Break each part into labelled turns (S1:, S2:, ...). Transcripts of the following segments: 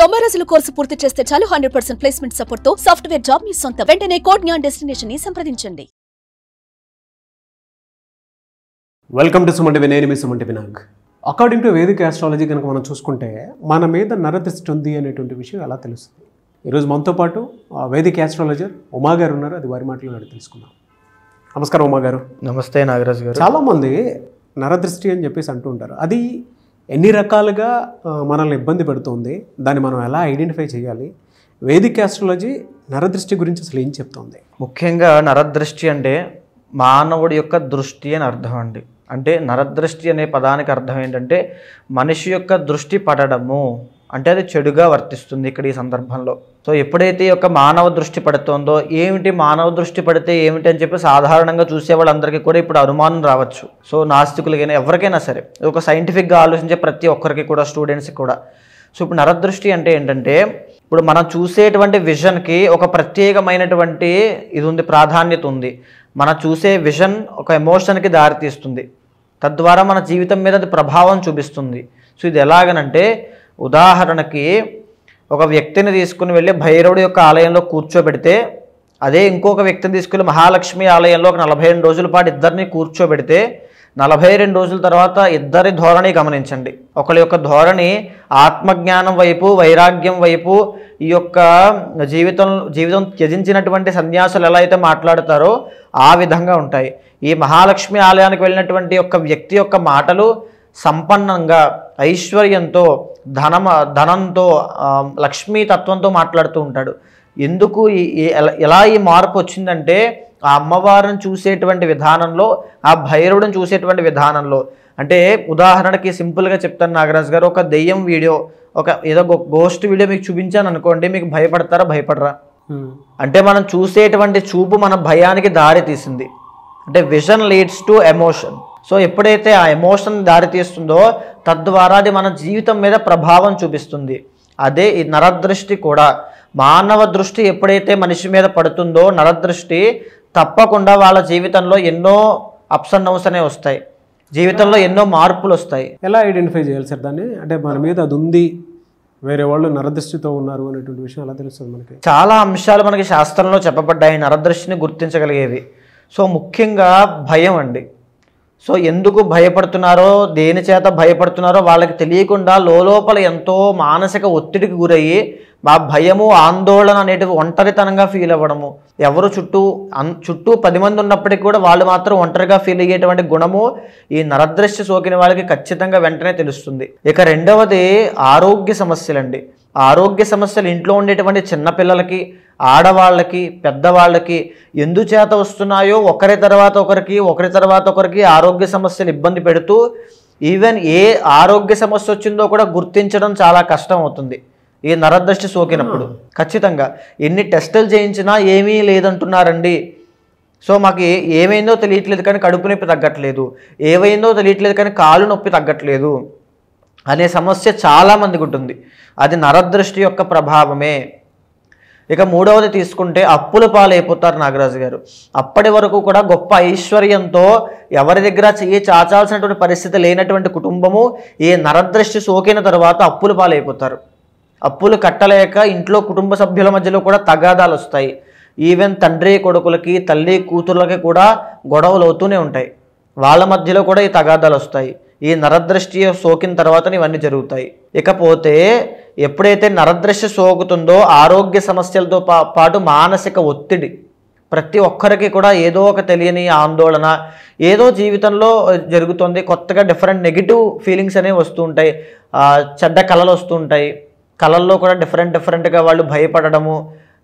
S1: 90 రోజుల కోర్సు పూర్తి చేస్తే చాలు 100% ప్లేస్మెంట్ సపోర్ట్ తో సాఫ్ట్వేర్ జాబ్ మీ సొంతం. వెంటనే కోడ్ జ్ఞాన్ డెస్టినేషన్ ని సంప్రదించండి.
S2: Welcome to Suman TV. నేను మీ Suman TV Nag. According to Vedic astrology కనుక మనం చూసుకుంటే మన మీద నరదృష్టి ఉంది అనేటువంటి విషయం ఎలా తెలుస్తుంది. ఈరోజు మనతో పాటు వేదిక ఆస్ట్రాలజర్ ఉమా గారు ఉన్నారు. అది వారి మాటలు అడిగి తెలుసుకుందాం. నమస్కారం ఉమా గారు.
S3: నమస్తే నాగరాజు గారు.
S2: చాలామంది నరదృష్టి అని చెప్పేసి అంటూ ఉంటారు. అది ఎన్ని రకాలుగా మనల్ని ఇబ్బంది పెడుతుంది, దాన్ని మనం ఎలా ఐడెంటిఫై చేయాలి, వేదిక ఆస్ట్రాలజీ నరదృష్టి గురించి అసలు ఏం చెప్తుంది?
S3: ముఖ్యంగా నరదృష్టి అంటే మానవుడి యొక్క దృష్టి అని అర్థం అండి. అంటే నరదృష్టి అనే పదానికి అర్థం ఏంటంటే మనిషి యొక్క దృష్టి పడడము, అంటే అది చెడుగా వర్తిస్తుంది ఇక్కడ ఈ సందర్భంలో. సో ఎప్పుడైతే ఈ యొక్క మానవ దృష్టి పడుతుందో, ఏమిటి మానవ దృష్టి పడితే ఏమిటి అని చెప్పి సాధారణంగా చూసే వాళ్ళందరికీ కూడా ఇప్పుడు అనుమానం రావచ్చు. సో నాస్తికులకైనా ఎవరికైనా సరే, ఒక సైంటిఫిక్గా ఆలోచించే ప్రతి ఒక్కరికి కూడా, స్టూడెంట్స్కి కూడా. సో ఇప్పుడు నరదృష్టి అంటే ఏంటంటే, ఇప్పుడు మనం చూసేటువంటి విజన్కి ఒక ప్రత్యేకమైనటువంటి ఇది ఉంది, ప్రాధాన్యత ఉంది. మనం చూసే విజన్ ఒక ఎమోషన్కి దారితీస్తుంది, తద్వారా మన జీవితం మీద అది ప్రభావం చూపిస్తుంది. సో ఇది ఎలాగనంటే, ఉదాహరణకి ఒక వ్యక్తిని తీసుకుని వెళ్ళి భైరవుడి యొక్క ఆలయంలో కూర్చోబెడితే, అదే ఇంకొక వ్యక్తిని తీసుకెళ్ళి మహాలక్ష్మి ఆలయంలో ఒక 42 రోజుల పాటు ఇద్దరిని కూర్చోబెడితే 42 రోజుల తర్వాత ఇద్దరి ధోరణి గమనించండి. ఒకరి యొక్క ధోరణి ఆత్మజ్ఞానం వైపు, వైరాగ్యం వైపు, ఈ యొక్క జీవితం త్యజించినటువంటి సన్యాసులు ఎలా అయితే మాట్లాడతారో ఆ విధంగా ఉంటాయి. ఈ మహాలక్ష్మి ఆలయానికి వెళ్ళినటువంటి యొక్క వ్యక్తి యొక్క మాటలు సంపన్నంగా, ఐశ్వర్యంతో, ధనంతో, లక్ష్మీ తత్వంతో మాట్లాడుతూ ఉంటాడు. ఎందుకు ఎలా ఈ మార్పు వచ్చిందంటే, ఆ అమ్మవారిని చూసేటువంటి విధానంలో, ఆ భైరవుడిని చూసేటువంటి విధానంలో. అంటే ఉదాహరణకి సింపుల్గా చెప్తాను నాగరాజు గారు, ఒక దెయ్యం వీడియో, ఏదో గోస్ట్ వీడియో మీకు చూపించాను అనుకోండి, మీకు భయపడతారా, భయపడరా? అంటే మనం చూసేటువంటి చూపు మన భయానికి దారి తీసింది. అంటే vision leads to emotion. So ఎప్పుడైతే ఆ ఎమోషన్ దారితీస్తుందో తద్వారా అది మన జీవితం మీద ప్రభావం చూపిస్తుంది. అదే ఈ నరదృష్టి కూడా. మానవ దృష్టి ఎప్పుడైతే మనిషి మీద పడుతుందో, నరదృష్టి తప్పకుండా వాళ్ళ జీవితంలో ఎన్నో అప్స్ అండ్ డౌన్స్ అనేవి వస్తాయి, జీవితంలో ఎన్నో మార్పులు వస్తాయి.
S2: ఎలా ఐడెంటిఫై చేయాలి సార్ దాన్ని? అంటే మన మీద అది ఉంది, వేరే వాళ్ళు నరదృష్టితో ఉన్నారు అనేటువంటి విషయం ఎలా తెలుస్తుంది మనకి?
S3: చాలా అంశాలు మనకి శాస్త్రంలో చెప్పబడ్డాయి నరదృష్టిని గుర్తించగలిగేవి. సో ముఖ్యంగా భయం అండి. సో ఎందుకు భయపడుతున్నారో, దేని చేత భయపడుతున్నారో వాళ్ళకి తెలియకుండా లోపల ఎంతో మానసిక ఒత్తిడికి గురయ్యి ఆ భయము, ఆందోళన అనేటివి ఒంటరితనంగా ఫీల్ అవ్వడము. ఎవరు చుట్టూ 10 మంది ఉన్నప్పటికీ కూడా వాళ్ళు మాత్రం ఒంటరిగా ఫీల్ అయ్యేటువంటి గుణము ఈ నరదృష్టి సోకిన వాళ్ళకి ఖచ్చితంగా వెంటనే తెలుస్తుంది. ఇక రెండవది ఆరోగ్య సమస్యలండి. ఆరోగ్య సమస్యలు ఇంట్లో ఉండేటువంటి చిన్నపిల్లలకి, ఆడవాళ్ళకి, పెద్దవాళ్ళకి ఎందుచేత వస్తున్నాయో ఒకరి తర్వాత ఒకరికి ఆరోగ్య సమస్యలు ఇబ్బంది పెడుతూ, ఈవెన్ ఏ ఆరోగ్య సమస్య వచ్చిందో కూడా గుర్తించడం చాలా కష్టం అవుతుంది ఈ నరదృష్టి సోకినప్పుడు. ఖచ్చితంగా ఎన్ని టెస్టులు చేయించినా ఏమీ లేదంటున్నారండి. సో మాకు ఏమైందో తెలియట్లేదు కానీ కడుపు నొప్పి తగ్గట్లేదు, ఏమైందో తెలియట్లేదు కానీ కాలు నొప్పి తగ్గట్లేదు అనే సమస్య చాలామందికి ఉంటుంది. అది నరదృష్టి యొక్క ప్రభావమే. ఇక మూడవది తీసుకుంటే అప్పుల పాలైపోతారు నాగరాజు గారు. అప్పటి వరకు కూడా గొప్ప ఐశ్వర్యంతో ఎవరి దగ్గర చెయ్యి చాచాల్సినటువంటి పరిస్థితి లేనటువంటి కుటుంబము ఈ నరదృష్టి సోకిన తర్వాత అప్పుల పాలైపోతారు. అప్పులు కట్టలేక ఇంట్లో కుటుంబ సభ్యుల మధ్యలో కూడా తగాదాలు వస్తాయి. ఈవెన్ తండ్రి కొడుకులకి, తల్లి కూతుర్లకి కూడా గొడవలు అవుతూనే ఉంటాయి. వాళ్ళ మధ్యలో కూడా ఈ తగాదాలు వస్తాయి. ఈ నరదృష్టి సోకిన తర్వాత ఇవన్నీ జరుగుతాయి. ఇకపోతే ఎప్పుడైతే నరదృష్టి సోకుతుందో ఆరోగ్య సమస్యలతో పాటు మానసిక ఒత్తిడి, ప్రతి ఒక్కరికి కూడా ఏదో ఒక తెలియని ఆందోళన, ఏదో జీవితంలో జరుగుతుంది, కొత్తగా డిఫరెంట్ నెగిటివ్ ఫీలింగ్స్ అనేవి వస్తూ ఉంటాయి. చెడ్డ కళలు వస్తూ ఉంటాయి. కళల్లో కూడా డిఫరెంట్గా వాళ్ళు భయపడము,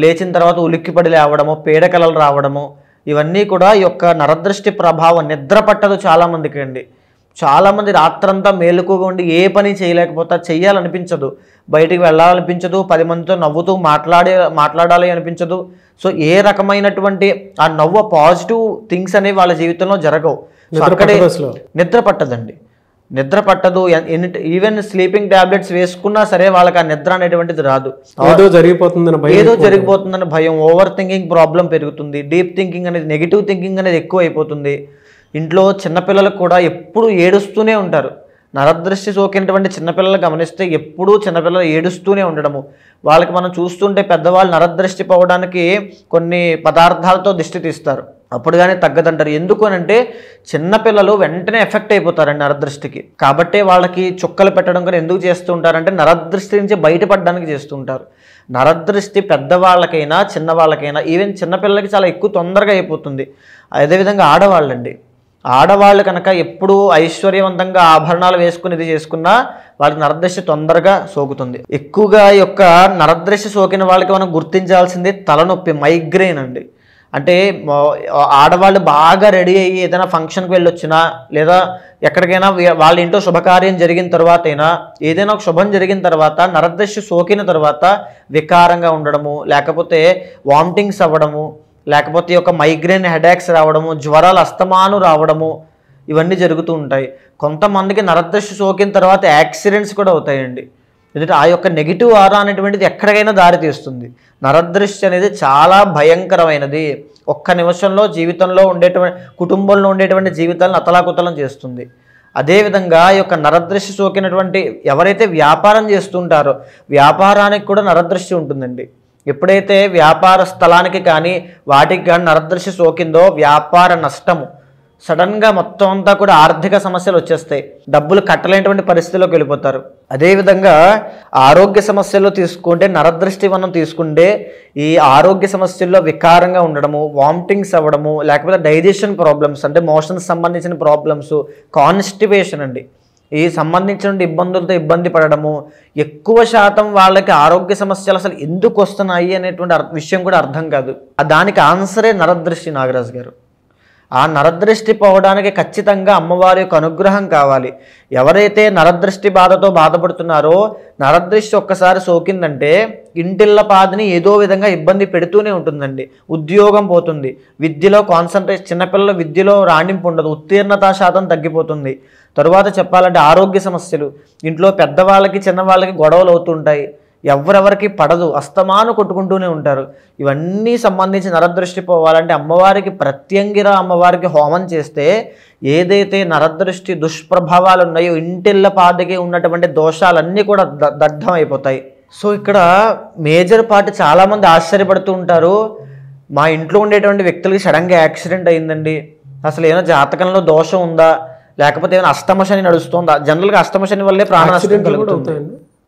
S3: లేచిన తర్వాత ఉలిక్కిపడి లేవడము, పీడ కళలు రావడము, ఇవన్నీ కూడా ఈ యొక్క నరదృష్టి ప్రభావం. నిద్ర పట్టదు చాలామందికి అండి. చాలామంది రాత్రంతా మేలుకుగా ఉండి ఏ పని చేయలేకపోతారు, చెయ్యాలనిపించదు, బయటికి వెళ్ళాలనిపించదు, 10 మందితో నవ్వుతూ మాట్లాడాలి అనిపించదు. సో ఏ రకమైనటువంటి ఆ నవ్వు, పాజిటివ్ థింగ్స్ అనేవి వాళ్ళ జీవితంలో జరగవు. సో అక్కడే నిద్ర పట్టదండి. నిద్ర పట్టదు. ఈవెన్ స్లీపింగ్ టాబ్లెట్స్ వేసుకున్నా సరే వాళ్ళకి ఆ నిద్ర అనేటువంటిది రాదు.
S2: ఏదో
S3: జరిగిపోతుందని భయం, ఓవర్ థింకింగ్ ప్రాబ్లం పెరుగుతుంది, డీప్ థింకింగ్ అనేది, నెగిటివ్ థింకింగ్ అనేది ఎక్కువ అయిపోతుంది. ఇంట్లో చిన్నపిల్లలకు కూడా ఎప్పుడు ఏడుస్తూనే ఉంటారు. నరదృష్టి సోకినటువంటి చిన్నపిల్లలు గమనిస్తే ఎప్పుడూ చిన్నపిల్లలు ఏడుస్తూనే ఉండడము, వాళ్ళకి మనం చూస్తుంటే పెద్దవాళ్ళు నరదృష్టి పోవడానికి కొన్ని పదార్థాలతో దిష్టి తీస్తారు, అప్పుడు కానీ తగ్గదంటారు. ఎందుకు అనంటే చిన్నపిల్లలు వెంటనే ఎఫెక్ట్ అయిపోతారండి నరదృష్టికి. కాబట్టే వాళ్ళకి చుక్కలు పెట్టడం కూడా ఎందుకు చేస్తూ ఉంటారంటే నరదృష్టి నుంచి బయటపడడానికి చేస్తూ ఉంటారు. నరదృష్టి పెద్దవాళ్ళకైనా చిన్నవాళ్ళకైనా, ఈవెన్ చిన్నపిల్లలకి చాలా ఎక్కువ తొందరగా అయిపోతుంది. అదేవిధంగా ఆడవాళ్ళండి, ఆడవాళ్ళు కనుక ఎప్పుడూ ఐశ్వర్యవంతంగా ఆభరణాలు వేసుకుని ఇది చేసుకున్నా వాళ్ళకి నరదృష్టి తొందరగా సోకుతుంది. ఎక్కువగా ఈ యొక్క నరదృష్టి సోకిన వాళ్ళకి మనం గుర్తించాల్సింది తలనొప్పి, మైగ్రేన్ అండి. అంటే ఆడవాళ్ళు బాగా రెడీ అయ్యి ఏదైనా ఫంక్షన్కి వెళ్ళొచ్చినా, లేదా ఎక్కడికైనా వాళ్ళ ఇంట్లో శుభకార్యం జరిగిన తర్వాత అయినా, ఏదైనా ఒక శుభం జరిగిన తర్వాత నరదృష్టి సోకిన తర్వాత వికారంగా ఉండడము, లేకపోతే వామిటింగ్స్ అవ్వడము, లేకపోతే ఒక మైగ్రేన్ హెడేక్స్ రావడము, జ్వరాలు అస్తమాను రావడము, ఇవన్నీ జరుగుతూ ఉంటాయి. కొంతమందికి నరదృష్టి సోకిన తర్వాత యాక్సిడెంట్స్ కూడా అవుతాయండి. ఎందుకంటే ఆ యొక్క నెగిటివ్ ఆరా అనేటువంటిది ఎక్కడికైనా దారి తీస్తుంది. నరదృష్టి అనేది చాలా భయంకరమైనది. ఒక్క నిమిషంలో జీవితంలో ఉండేటువంటి, కుటుంబంలో ఉండేటువంటి జీవితాలను అతలాకుతలం చేస్తుంది. అదేవిధంగా ఈ యొక్క నరదృష్టి సోకినటువంటి ఎవరైతే వ్యాపారం చేస్తుంటారో వ్యాపారానికి కూడా నరదృష్టి ఉంటుందండి. ఎప్పుడైతే వ్యాపార స్థలానికి కానీ వాటికి కానీ నరదృష్టి సోకిందో వ్యాపార నష్టము, సడన్గా మొత్తం అంతా కూడా ఆర్థిక సమస్యలు వచ్చేస్తాయి, డబ్బులు కట్టలేనటువంటి పరిస్థితిలోకి వెళ్ళిపోతారు. అదేవిధంగా ఆరోగ్య సమస్యల్లో తీసుకుంటే నరదృష్టి మనం తీసుకుంటే ఈ ఆరోగ్య సమస్యల్లో వికారంగా ఉండడము, వామిటింగ్స్ అవ్వడము, లేకపోతే డైజెషన్ ప్రాబ్లమ్స్ అంటే మోషన్స్ సంబంధించిన ప్రాబ్లమ్స్, కాన్స్టిపేషన్ అండి, ఈ సంబంధించిన ఇబ్బందులతో ఇబ్బంది పడడము, ఎక్కువ శాతం వాళ్ళకి ఆరోగ్య సమస్యలు అసలు ఎందుకు వస్తున్నాయి అనేటువంటి విషయం కూడా అర్థం కాదు. దానికి ఆన్సరే నరదృష్టి నాగరాజు గారు. ఆ నరదృష్టి పోవడానికి ఖచ్చితంగా అమ్మవారి యొక్క అనుగ్రహం కావాలి. ఎవరైతే నరదృష్టి బాధతో బాధపడుతున్నారో నరదృష్టి ఒక్కసారి సోకిందంటే ఇంటిళ్ళ పాదిని ఏదో విధంగా ఇబ్బంది పెడుతూనే ఉంటుందండి. ఉద్యోగం పోతుంది, విద్యలో కాన్సన్ట్రేషన్, చిన్నపిల్లల విద్యలో రాణింపు ఉండదు, ఉత్తీర్ణతా శాతం తగ్గిపోతుంది. తరువాత చెప్పాలంటే ఆరోగ్య సమస్యలు, ఇంట్లో పెద్దవాళ్ళకి చిన్నవాళ్ళకి గొడవలు అవుతుంటాయి, ఎవరెవరికి పడదు, అస్తమాను కొట్టుకుంటూనే ఉంటారు. ఇవన్నీ సంబంధించి నరదృష్టి పోవాలంటే అమ్మవారికి ప్రత్యంగిర అమ్మవారికి హోమం చేస్తే ఏదైతే నరదృష్టి దుష్ప్రభావాలు ఉన్నాయో ఇంటిళ్ళ పాదికి ఉన్నటువంటి దోషాలన్నీ కూడా దగ్ధం అయిపోతాయి. సో ఇక్కడ మేజర్ పార్ట్ చాలామంది ఆశ్చర్యపడుతూ ఉంటారు, మా ఇంట్లో ఉండేటువంటి వ్యక్తులకి సడన్గా యాక్సిడెంట్ అయిందండి, అసలు ఏమైనా జాతకంలో దోషం ఉందా, లేకపోతే ఏమైనా అష్టమశని నడుస్తుందా? జనరల్గా అష్టమశని వల్లే ప్రాణ నష్టం కలుగుతుంది.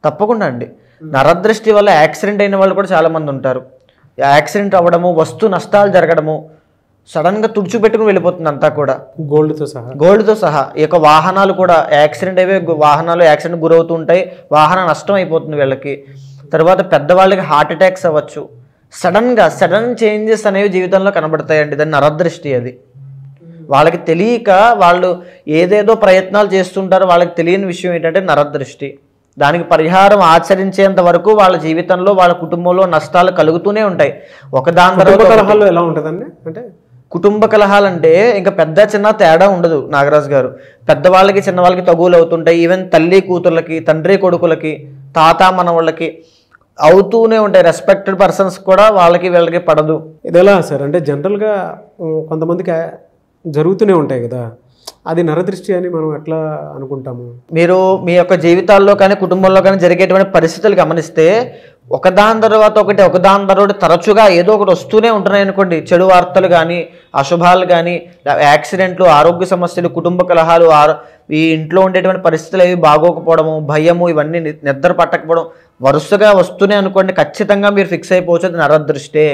S3: తప్పకుండా అండి, నరదృష్టి వల్ల యాక్సిడెంట్ అయిన వాళ్ళు కూడా చాలామంది ఉంటారు. యాక్సిడెంట్ అవ్వడము, వస్తు నష్టాలు జరగడము, సడన్గా తుడిచిపెట్టుకుని వెళ్ళిపోతుంది అంతా కూడా, గోల్డ్తో సహా. ఈ యొక్క వాహనాలు కూడా యాక్సిడెంట్ అయ్యే వాహనాలు యాక్సిడెంట్ గురవుతూ ఉంటాయి, వాహన నష్టం అయిపోతుంది వీళ్ళకి. తర్వాత పెద్దవాళ్ళకి హార్ట్ అటాక్స్ అవ్వచ్చు. సడన్ చేంజెస్ అనేవి జీవితంలో కనబడతాయండి. దాన్ని నరదృష్టి. అది వాళ్ళకి తెలియక వాళ్ళు ఏదేదో ప్రయత్నాలు చేస్తుంటారో వాళ్ళకి తెలియని విషయం ఏంటంటే నరదృష్టి. దానికి పరిహారం ఆచరించేంత వరకు వాళ్ళ జీవితంలో వాళ్ళ కుటుంబంలో నష్టాలు కలుగుతూనే ఉంటాయి. ఒకదాని తర్వాత
S2: ఎలా ఉంటుందండి అంటే
S3: కుటుంబ కలహాలంటే ఇంకా పెద్ద చిన్న తేడా ఉండదు నాగరాజు గారు. పెద్దవాళ్ళకి చిన్నవాళ్ళకి తగువులు అవుతుంటాయి. ఈవెన్ తల్లి కూతుర్లకి, తండ్రి కొడుకులకి, తాత మనవాళ్ళకి అవుతూనే ఉంటాయి. రెస్పెక్టెడ్ పర్సన్స్ కూడా వాళ్ళకి వీళ్ళకి పడదు.
S2: ఇది ఎలా సార్ అంటే జనరల్గా కొంతమందికి జరుగుతూనే ఉంటాయి కదా, అది నరదృష్టి అని మనం ఎట్లా అనుకుంటాము?
S3: మీరు మీ యొక్క జీవితాల్లో కానీ కుటుంబంలో కానీ జరిగేటువంటి పరిస్థితులు గమనిస్తే ఒకదాని తర్వాత ఒకటి తరచుగా ఏదో ఒకటి వస్తూనే ఉంటున్నాయి అనుకోండి. చెడు వార్తలు కానీ, అశుభాలు కానీ, యాక్సిడెంట్లు, ఆరోగ్య సమస్యలు, కుటుంబ కలహాలు, ఈ ఇంట్లో ఉండేటువంటి పరిస్థితులు ఏవి బాగోకపోవడము, భయము, ఇవన్నీ నిద్ర పట్టకపోవడం వరుసగా వస్తూనే అనుకోండి, ఖచ్చితంగా మీరు ఫిక్స్ అయిపోవచ్చు అది నరదృష్టే.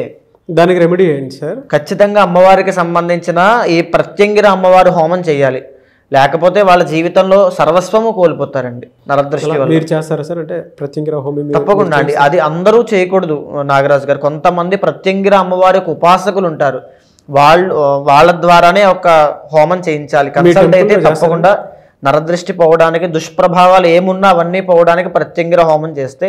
S2: దానికి రెమెడీ ఏంటి సార్?
S3: ఖచ్చితంగా అమ్మవారికి సంబంధించిన ఈ ప్రత్యంగిర అమ్మవారి హోమం చేయాలి, లేకపోతే వాళ్ళ జీవితంలో సర్వస్వము కోల్పోతారండి నరదృష్టి వల్ల.
S2: మీరు చేస్తారా సార్ అంటే ప్రత్యంగిర హోమం?
S3: తప్పకుండా అండి. అది అందరూ చేయకూడదు నాగరాజు గారు. కొంతమంది ప్రత్యంగిర అమ్మవారికి ఉపాసకులు ఉంటారు, వాళ్ళ ద్వారానే ఒక హోమం చేయించాలి. కన్సల్ట్ అయితే తప్పకుండా నరదృష్టి పోవడానికి, దుష్ప్రభావాలు ఏమున్నా అవన్నీ పోవడానికి ప్రత్యంగిర హోమం చేస్తే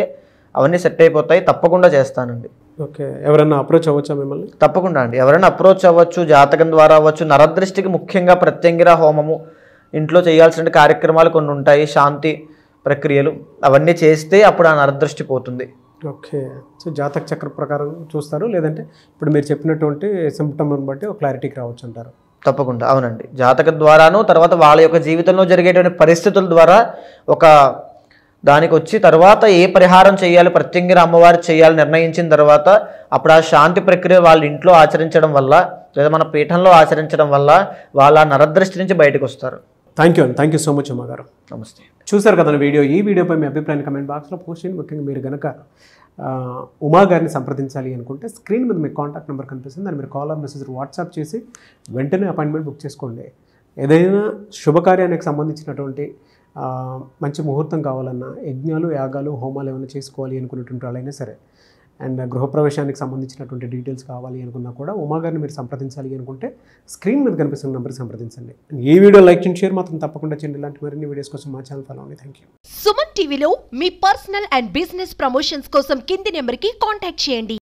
S3: అవన్నీ సెట్ అయిపోతాయి. తప్పకుండా చేస్తానండి.
S2: ఓకే, ఎవరైనా అప్రోచ్ అవ్వచ్చా మిమ్మల్ని?
S3: తప్పకుండా అండి, ఎవరైనా అప్రోచ్ అవ్వచ్చు, జాతకం ద్వారా అవ్వచ్చు. నరదృష్టికి ముఖ్యంగా ప్రత్యంగిర హోమము, ఇంట్లో చేయాల్సిన కార్యక్రమాలు కొన్ని ఉంటాయి, శాంతి ప్రక్రియలు, అవన్నీ చేస్తే అప్పుడు ఆ నరదృష్టి పోతుంది.
S2: ఓకే, సో జాతక చక్ర ప్రకారం చూస్తారు, లేదంటే ఇప్పుడు మీరు చెప్పినటువంటి సిమ్టమ్ని బట్టి ఒక క్లారిటీకి రావచ్చు అంటారు.
S3: తప్పకుండా అవునండి. జాతక ద్వారాను తర్వాత వాళ్ళ యొక్క జీవితంలో జరిగేటువంటి పరిస్థితుల ద్వారా ఒక దానికి వచ్చి తర్వాత ఏ పరిహారం చేయాలి, ప్రత్యంగిర అమ్మవారు చేయాలి నిర్ణయించిన తర్వాత అప్పుడు ఆ శాంతి ప్రక్రియ వాళ్ళ ఇంట్లో ఆచరించడం వల్ల లేదా మన పీఠంలో ఆచరించడం వల్ల వాళ్ళ నరదృష్టి నుంచి బయటకు వస్తారు.
S2: థ్యాంక్ యూ సో మచ్ అమ్మగారు.
S3: నమస్తే.
S2: చూసారు కదా ఈ వీడియోపై మీ అభిప్రాయాన్ని కమెంట్ బాక్స్లో పోస్ట్ చేయండి. ముఖ్యంగా మీరు కనుక ఉమా గారిని సంప్రదించాలి అనుకుంటే స్క్రీన్ మీద మీకు కాంటాక్ట్ నెంబర్ కనిపిస్తుంది, దాన్ని మీరు కాల్ ఆర్ మెసేజ్ వాట్సాప్ చేసి వెంటనే అపాయింట్మెంట్ బుక్ చేసుకోండి. ఏదైనా శుభకార్యానికి సంబంధించినటువంటి మంచి ముహూర్తం కావాలన్నా, యజ్ఞాలు యాగాలు హోమాలు ఏమైనా చేసుకోవాలి అనుకున్నటువంటి వాళ్ళైనా సరే, అండ్ గృహప్రవేశానికి సంబంధించినటువంటి డీటెయిల్స్ కావాలి అనుకున్నా కూడా ఉమా గారిని మీరు సంప్రదించాలి అనుకుంటే స్క్రీన్ మీద కనిపిస్తున్న నెంబర్కి సంప్రదించండి. ఈ వీడియో లైక్ చేయండి, షేర్ మాత్రం తప్పకుండా చేయండి. ఇలాంటి మరిన్ని వీడియోస్ కోసం మా ఛానల్ ఫాలో అవ్వండి. Thank you.
S4: సుమన్ టీవీలో మీ పర్సనల్ అండ్ బిజినెస్ ప్రమోషన్స్ కోసం కింది నెంబర్కి కాంటాక్ట్ చేయండి.